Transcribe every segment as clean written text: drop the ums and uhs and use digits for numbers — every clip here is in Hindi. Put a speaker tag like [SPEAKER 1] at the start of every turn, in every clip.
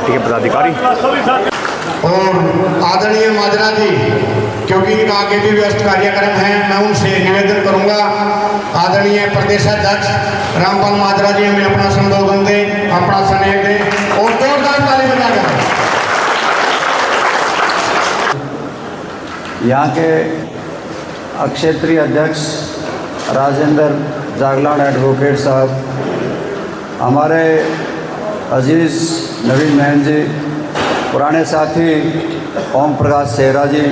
[SPEAKER 1] पार्टी के पदाधिकारी।
[SPEAKER 2] और आदरणीय माजरा जी, क्योंकि इनका आगे भी व्यस्त कार्यक्रम है, मैं उनसे निवेदन करूंगा आदरणीय प्रदेशाध्यक्ष रामपाल माजरा जी हमें अपना संबोधन दें, अपना स्नेह दें और जोरदार ताली बजाकर।
[SPEAKER 3] यहाँ के क्षेत्रीय अध्यक्ष राजेंद्र जागलान एडवोकेट साहब, हमारे अजीज़ नवीन मैन जी, पुराने साथी ओम प्रकाश सेहरा जी,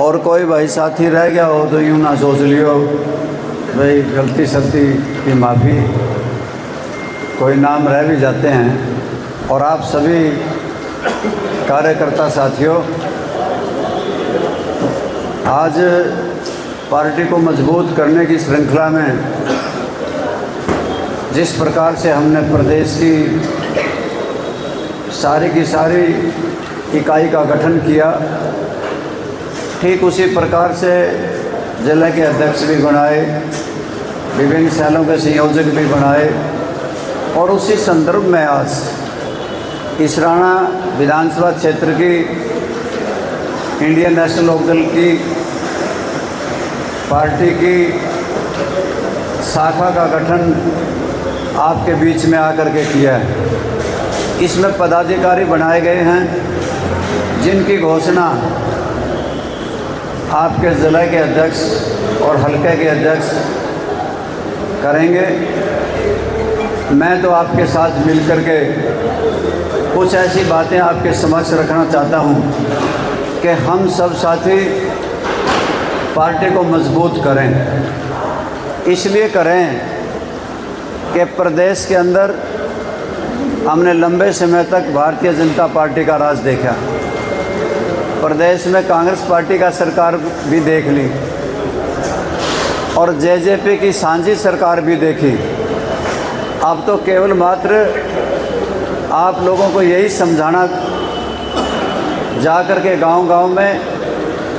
[SPEAKER 3] और कोई भाई साथी रह गया हो तो यूँ ना सोच लियो भाई, गलती सलती की माफ़ी, कोई नाम रह भी जाते हैं। और आप सभी कार्यकर्ता साथियों, आज पार्टी को मजबूत करने की श्रृंखला में जिस प्रकार से हमने प्रदेश की सारी इकाई का गठन किया, ठीक उसी प्रकार से जिले के अध्यक्ष भी बनाए, विभिन्न सेलों के संयोजक भी बनाए, और उसी संदर्भ में आज इसराना विधानसभा क्षेत्र की इंडियन नेशनल लोकदल की पार्टी की शाखा का गठन आपके बीच में आकर के किया है। इसमें पदाधिकारी बनाए गए हैं जिनकी घोषणा आपके ज़िले के अध्यक्ष और हल्के के अध्यक्ष करेंगे। मैं तो आपके साथ मिलकर के कुछ ऐसी बातें आपके समक्ष रखना चाहता हूं कि हम सब साथी पार्टी को मजबूत करें। इसलिए करें कि प्रदेश के अंदर हमने लंबे समय तक भारतीय जनता पार्टी का राज देखा, प्रदेश में कांग्रेस पार्टी का सरकार भी देख ली और जेजेपी की सांझी सरकार भी देखी। अब तो केवल मात्र आप लोगों को यही समझाना जाकर के गांव-गांव में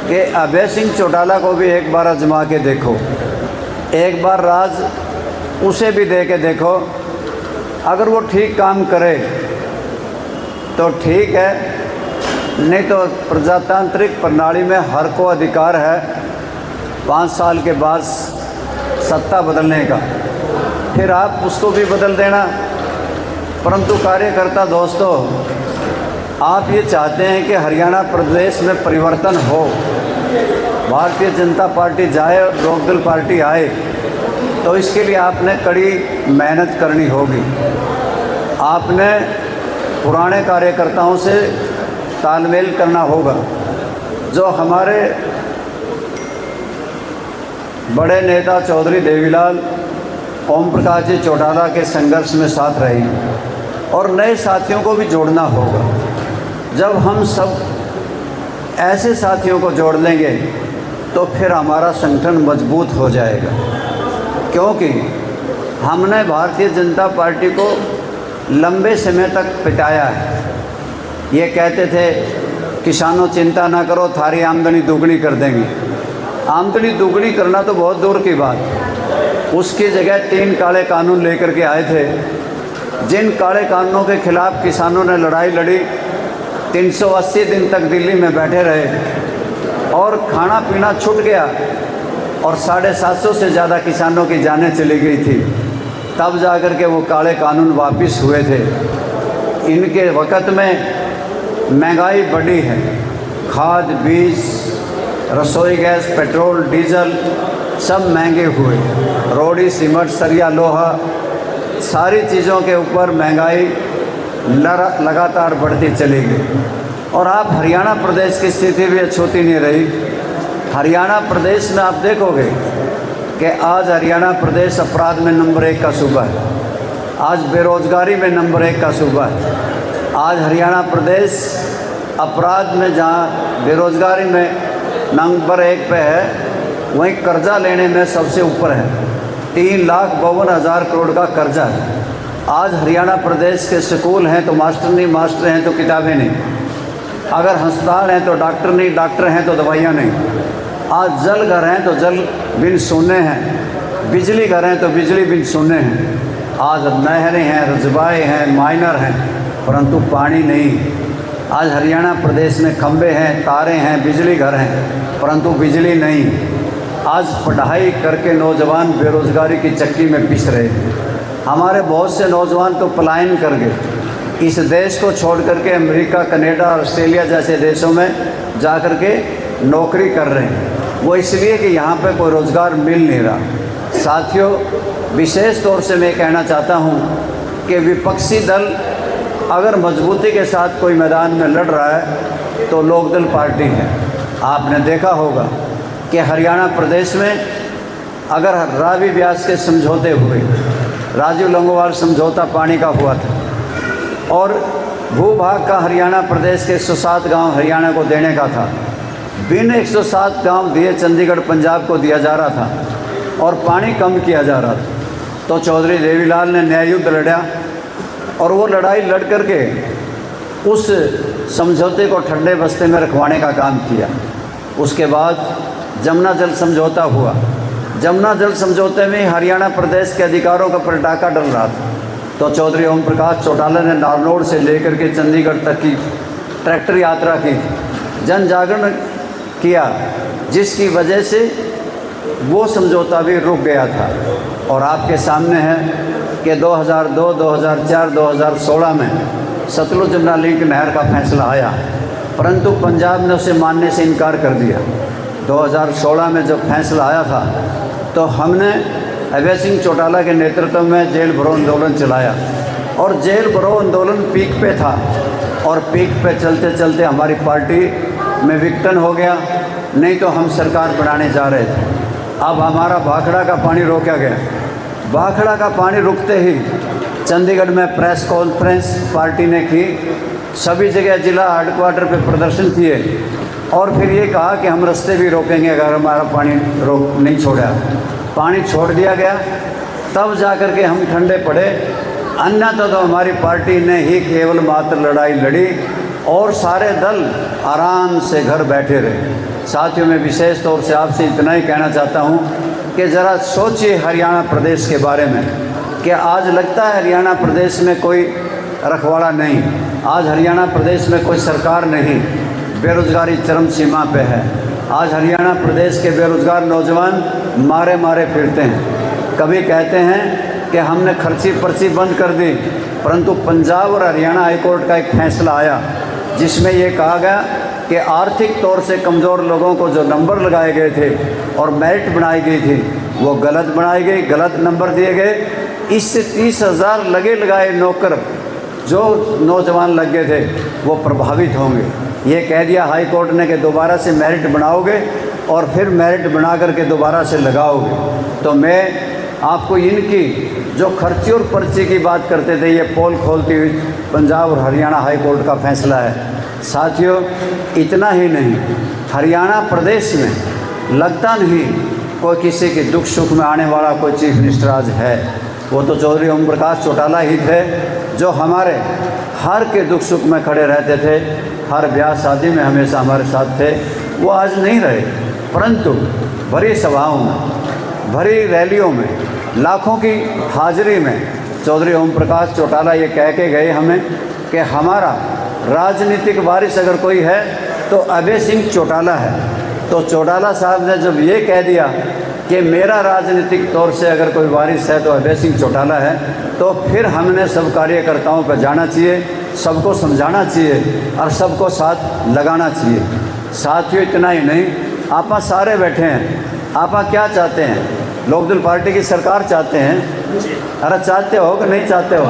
[SPEAKER 3] कि अभय सिंह चौटाला को भी एक बार आजमा के देखो, एक बार राज उसे भी दे के देखो, अगर वो ठीक काम करे तो ठीक है, नहीं तो प्रजातांत्रिक प्रणाली में हर को अधिकार है 5 साल के बाद सत्ता बदलने का, फिर आप उसको भी बदल देना। परंतु कार्यकर्ता दोस्तों, आप ये चाहते हैं कि हरियाणा प्रदेश में परिवर्तन हो, भारतीय जनता पार्टी जाए और लोकदल पार्टी आए, तो इसके लिए आपने कड़ी मेहनत करनी होगी। आपने पुराने कार्यकर्ताओं से तालमेल करना होगा, जो हमारे बड़े नेता चौधरी देवीलाल ओम प्रकाश जी चौटाला के संघर्ष में साथ रहे, और नए साथियों को भी जोड़ना होगा। जब हम सब ऐसे साथियों को जोड़ लेंगे तो फिर हमारा संगठन मजबूत हो जाएगा, क्योंकि हमने भारतीय जनता पार्टी को लंबे समय तक पिटाया है। ये कहते थे किसानों चिंता ना करो, थारी आमदनी दोगुनी कर देंगे। आमदनी दोगुनी करना तो बहुत दूर की बात, उसकी जगह 3 काले कानून लेकर के आए थे, जिन काले कानूनों के खिलाफ किसानों ने लड़ाई लड़ी, 380 दिन तक दिल्ली में बैठे रहे और खाना पीना छूट गया, और 750 से ज़्यादा किसानों की जानें चली गई थी। तब जाकर के वो काले कानून वापस हुए थे। इनके वक़्त में महंगाई बढ़ी है, खाद, बीज, रसोई गैस, पेट्रोल, डीजल सब महंगे हुए, रोड़ी, सीमेंट, सरिया, लोहा, सारी चीज़ों के ऊपर महंगाई लगातार बढ़ती चली गई। और आप हरियाणा प्रदेश की स्थिति भी अछूती नहीं रही। हरियाणा प्रदेश में आप देखोगे कि आज हरियाणा प्रदेश अपराध में नंबर 1 का सूबा है, आज बेरोज़गारी में नंबर 1 का सूबा है। आज हरियाणा प्रदेश अपराध में जहाँ बेरोज़गारी में नंबर 1 पे है, वहीं कर्जा लेने में सबसे ऊपर है। 3,52,000 करोड़ का कर्जा है। आज हरियाणा प्रदेश के स्कूल हैं तो मास्टर नहीं, मास्टर हैं तो किताबें नहीं, अगर अस्पताल हैं तो डॉक्टर नहीं, डॉक्टर हैं तो दवाइयाँ नहीं। आज जल घर हैं तो जल बिन शून्य हैं, बिजली घर हैं तो बिजली बिन शून्य हैं। आज नहरें हैं, रजबाएँ हैं, माइनर हैं, परंतु पानी नहीं। आज हरियाणा प्रदेश में खंबे हैं, तारे हैं, बिजली घर हैं, परंतु बिजली नहीं। आज पढ़ाई करके नौजवान बेरोज़गारी की चक्की में पिस रहे हैं। हमारे बहुत से नौजवान तो पलायन कर गए, इस देश को छोड़ करके अमेरिका, कनाडा, ऑस्ट्रेलिया जैसे देशों में जा कर के नौकरी कर रहे हैं। वो इसलिए कि यहाँ पे कोई रोज़गार मिल नहीं रहा। साथियों, विशेष तौर से मैं कहना चाहता हूँ कि विपक्षी दल अगर मजबूती के साथ कोई मैदान में लड़ रहा है तो लोकदल पार्टी है। आपने देखा होगा कि हरियाणा प्रदेश में अगर रावी व्यास के समझौते हुए, राजीव लंगोवाल समझौता पानी का हुआ था और भूभाग का हरियाणा प्रदेश के 107 गांव हरियाणा को देने का था। बिन 107 गांव दिए चंडीगढ़ पंजाब को दिया जा रहा था और पानी कम किया जा रहा था। तो चौधरी देवीलाल ने न्याय युद्ध लड़ा और वो लड़ाई लड़ करके उस समझौते को ठंडे बस्ते में रखवाने का काम किया। उसके बाद जमुना जल समझौता हुआ। जमुना जल समझौते में हरियाणा प्रदेश के अधिकारों का पटाखा डल रहा था। तो चौधरी ओम प्रकाश चौटाला ने नारनौल से लेकर के चंडीगढ़ तक की ट्रैक्टर यात्रा की, जन जागरण किया, जिसकी वजह से वो समझौता भी रुक गया था। और आपके सामने है कि 2002, 2004, 2016 में सतलुज जमुना लिंक नहर का फैसला आया, परंतु पंजाब ने उसे मानने से इनकार कर दिया। 2016 में जब फैसला आया था तो हमने अभय सिंह चौटाला के नेतृत्व में जेल भरो आंदोलन चलाया और जेल भरो आंदोलन पीक पे था और पीक पे चलते चलते हमारी पार्टी में विघटन हो गया, नहीं तो हम सरकार बनाने जा रहे थे। अब हमारा भाखड़ा का पानी रोका गया। भाखड़ा का पानी रुकते ही चंडीगढ़ में प्रेस कॉन्फ्रेंस पार्टी ने की, सभी जगह जिला हेडक्वार्टर पे प्रदर्शन किए और फिर ये कहा कि हम रास्ते भी रोकेंगे अगर हमारा पानी रोक नहीं छोड़ा। पानी छोड़ दिया गया, तब जा कर के हम ठंडे पड़े। अन्यथा तो हमारी पार्टी ने ही केवल मात्र लड़ाई लड़ी और सारे दल आराम से घर बैठे रहे। साथियों, मैं विशेष तौर से आपसे इतना ही कहना चाहता हूँ कि ज़रा सोचिए हरियाणा प्रदेश के बारे में कि आज लगता है हरियाणा प्रदेश में कोई रखवाला नहीं, आज हरियाणा प्रदेश में कोई सरकार नहीं, बेरोज़गारी चरम सीमा पे है। आज हरियाणा प्रदेश के बेरोज़गार नौजवान मारे मारे फिरते हैं। कभी कहते हैं कि हमने खर्ची पर्ची बंद कर दी, परंतु पंजाब और हरियाणा हाईकोर्ट का एक फैसला आया जिसमें ये कहा गया कि आर्थिक तौर से कमज़ोर लोगों को जो नंबर लगाए गए थे और मेरिट बनाई गई थी वो गलत बनाई गई, गलत नंबर दिए गए। इससे 30,000 लगे लगाए नौकर जो नौजवान लग गए थे वो प्रभावित होंगे। ये कह दिया हाई कोर्ट ने कि दोबारा से मेरिट बनाओगे और फिर मेरिट बना करके दोबारा से लगाओगे। तो मैं आपको इनकी जो खर्ची और पर्ची की बात करते थे, ये पोल खोलती हुई पंजाब और हरियाणा हाई कोर्ट का फैसला है। साथियों, इतना ही नहीं, हरियाणा प्रदेश में लगता नहीं कोई किसी के दुख सुख में आने वाला कोई चीफ मिनिस्टर आज है। वो तो चौधरी ओम प्रकाश चौटाला ही थे जो हमारे हर के दुख सुख में खड़े रहते थे, हर ब्याह शादी में हमेशा हमारे साथ थे। वो आज नहीं रहे, परंतु भरी सभाओं में, भरी रैलियों में, लाखों की हाजिरी में चौधरी ओम प्रकाश चौटाला ये कह के गए हमें कि हमारा राजनीतिक वारिस अगर कोई है तो अभय सिंह चौटाला है। तो चौटाला साहब ने जब ये कह दिया कि मेरा राजनीतिक तौर से अगर कोई वारिस है तो अभय सिंह चौटाला है, तो फिर हमने सब कार्यकर्ताओं पर जाना चाहिए, सबको समझाना चाहिए और सबको साथ लगाना चाहिए। साथियों, इतना ही नहीं, आप सारे बैठे हैं, आप क्या चाहते हैं? लोकदल पार्टी की सरकार चाहते हैं? अरे चाहते हो कि नहीं चाहते हो?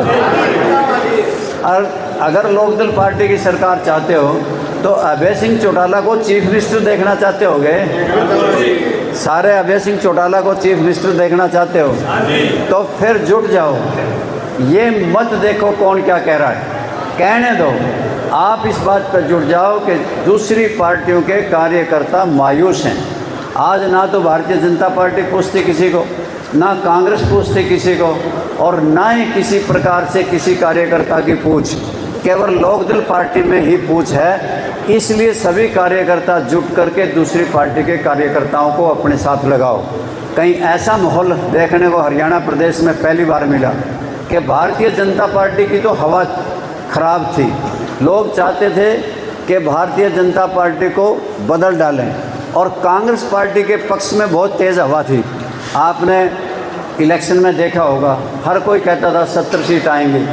[SPEAKER 3] और अगर लोकदल पार्टी की सरकार चाहते हो तो अभय सिंह चौटाला को चीफ मिनिस्टर देखना चाहते होगे? सारे अभय सिंह चौटाला को चीफ मिनिस्टर देखना चाहते हो? तो फिर जुट जाओ, ये मत देखो कौन क्या कह रहा है, कहने दो। आप इस बात पर जुट जाओ कि दूसरी पार्टियों के कार्यकर्ता मायूस हैं। आज ना तो भारतीय जनता पार्टी पूछती किसी को, ना कांग्रेस पूछती किसी को, और ना ही किसी प्रकार से किसी कार्यकर्ता की पूछ, केवल लोकदल पार्टी में ही पूछ है। इसलिए सभी कार्यकर्ता जुट करके दूसरी पार्टी के कार्यकर्ताओं को अपने साथ लगाओ। कहीं ऐसा माहौल देखने को हरियाणा प्रदेश में पहली बार मिला कि भारतीय जनता पार्टी की तो हवा खराब थी। लोग चाहते थे कि भारतीय जनता पार्टी को बदल डालें और कांग्रेस पार्टी के पक्ष में बहुत तेज़ हवा थी। आपने इलेक्शन में देखा होगा, हर कोई कहता था 70 सीट आएंगी,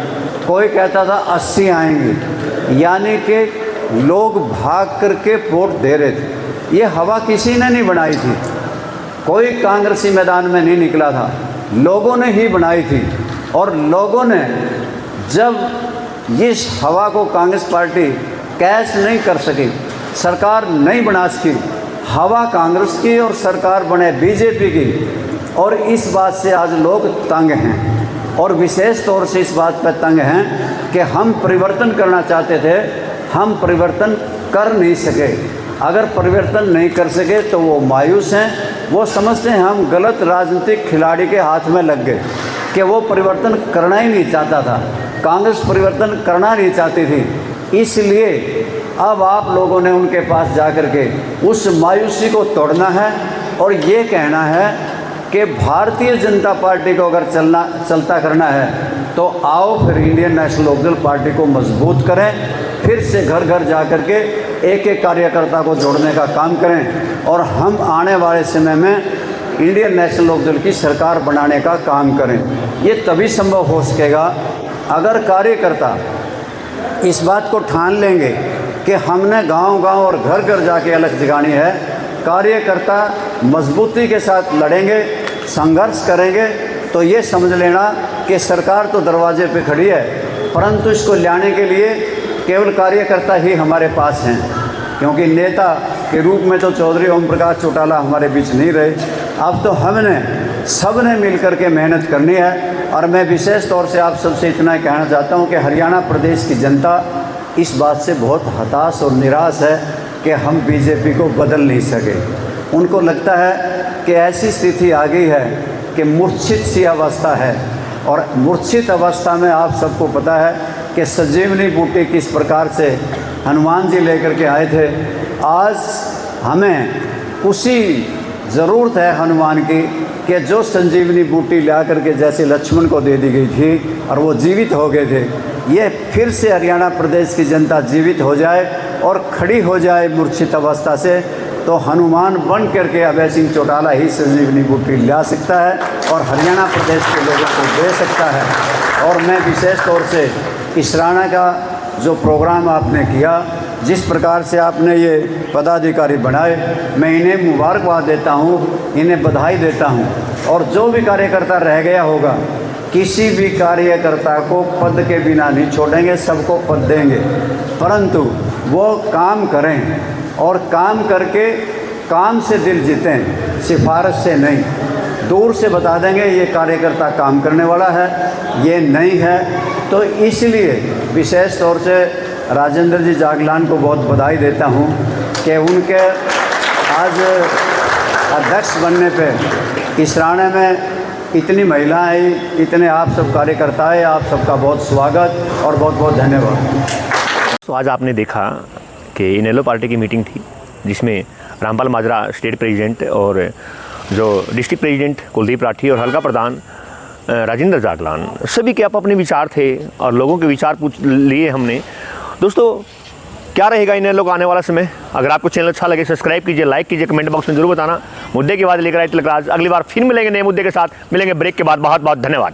[SPEAKER 3] कोई कहता था 80 आएंगी, यानी कि लोग भाग करके वोट दे रहे थे। ये हवा किसी ने नहीं बनाई थी, कोई कांग्रेसी मैदान में नहीं निकला था, लोगों ने ही बनाई थी। और लोगों ने जब इस हवा को कांग्रेस पार्टी कैच नहीं कर सकी, सरकार नहीं बना सकी, हवा कांग्रेस की और सरकार बने बीजेपी की, और इस बात से आज लोग तंग हैं। और विशेष तौर से इस बात पर तंग हैं कि हम परिवर्तन करना चाहते थे, हम परिवर्तन कर नहीं सके। अगर परिवर्तन नहीं कर सके तो वो मायूस हैं, वो समझते हैं हम गलत राजनीतिक खिलाड़ी के हाथ में लग गए कि वो परिवर्तन करना ही नहीं चाहता था, कांग्रेस परिवर्तन करना नहीं चाहती थी। इसलिए अब आप लोगों ने उनके पास जा कर के उस मायूसी को तोड़ना है और ये कहना है कि भारतीय जनता पार्टी को अगर चलता करना है तो आओ फिर इंडियन नेशनल लोकदल पार्टी को मजबूत करें, फिर से घर घर जा कर के एक एक कार्यकर्ता को जोड़ने का काम करें और हम आने वाले समय में इंडियन नेशनल लोकदल की सरकार बनाने का काम करें। ये तभी संभव हो सकेगा अगर कार्यकर्ता इस बात को ठान लेंगे कि हमने गांव-गांव और घर घर जाके अलग जगानी है। कार्यकर्ता मजबूती के साथ लड़ेंगे, संघर्ष करेंगे, तो ये समझ लेना कि सरकार तो दरवाजे पे खड़ी है, परंतु इसको लाने के लिए केवल कार्यकर्ता ही हमारे पास हैं, क्योंकि नेता के रूप में तो चौधरी ओम प्रकाश चौटाला हमारे बीच नहीं रहे। अब तो सब ने मिल कर के मेहनत करनी है। और मैं विशेष तौर से आप सबसे इतना कहना चाहता हूँ कि हरियाणा प्रदेश की जनता इस बात से बहुत हताश और निराश है कि हम बीजेपी को बदल नहीं सके। उनको लगता है कि ऐसी स्थिति आ गई है कि मूर्छित सी अवस्था है, और मूर्छित अवस्था में आप सबको पता है कि संजीवनी बूटी किस प्रकार से हनुमान जी लेकर के आए थे। आज हमें उसी ज़रूरत है हनुमान की कि जो संजीवनी बूटी ला करके जैसे लक्ष्मण को दे दी गई थी और वो जीवित हो गए थे, ये फिर से हरियाणा प्रदेश की जनता जीवित हो जाए और खड़ी हो जाए मूर्छित अवस्था से, तो हनुमान बन करके अभय सिंह चौटाला ही संजीवनी बूटी ला सकता है और हरियाणा प्रदेश के लोगों को दे सकता है। और मैं विशेष तौर से इसराना का जो प्रोग्राम आपने किया, जिस प्रकार से आपने ये पदाधिकारी बनाए, मैं इन्हें मुबारकबाद देता हूँ, इन्हें बधाई देता हूँ। और जो भी कार्यकर्ता रह गया होगा, किसी भी कार्यकर्ता को पद के बिना नहीं छोड़ेंगे, सबको पद देंगे, परंतु वो काम करें और काम करके काम से दिल जीतें, सिफारिश से नहीं। दूर से बता देंगे ये कार्यकर्ता काम करने वाला है, ये नहीं है। तो इसलिए विशेष तौर से राजेंद्र जी जागलान को बहुत बधाई देता हूँ कि उनके आज अध्यक्ष बनने पे इसराना में इतनी महिलाएं आई, इतने आप सब कार्यकर्ता हैं, आप सबका बहुत स्वागत और बहुत बहुत धन्यवाद।
[SPEAKER 1] तो आज आपने देखा कि इनेलो पार्टी की मीटिंग थी, जिसमें रामपाल माजरा स्टेट प्रेसिडेंट और जो डिस्ट्रिक्ट प्रेसिडेंट कुलदीप राठी और हल्का प्रधान राजेंद्र जागलान, सभी के अपने विचार थे और लोगों के विचार पूछ लिए हमने। दोस्तों, क्या रहेगा इनेलो का आने वाला समय? अगर आपको चैनल अच्छा लगे सब्सक्राइब कीजिए, लाइक कीजिए, कमेंट बॉक्स में जरूर बताना। मुद्दे की बात लेकर आए तिलकराज, अगली बार फिर मिलेंगे नए मुद्दे के साथ। मिलेंगे ब्रेक के बाद। बहुत बहुत धन्यवाद।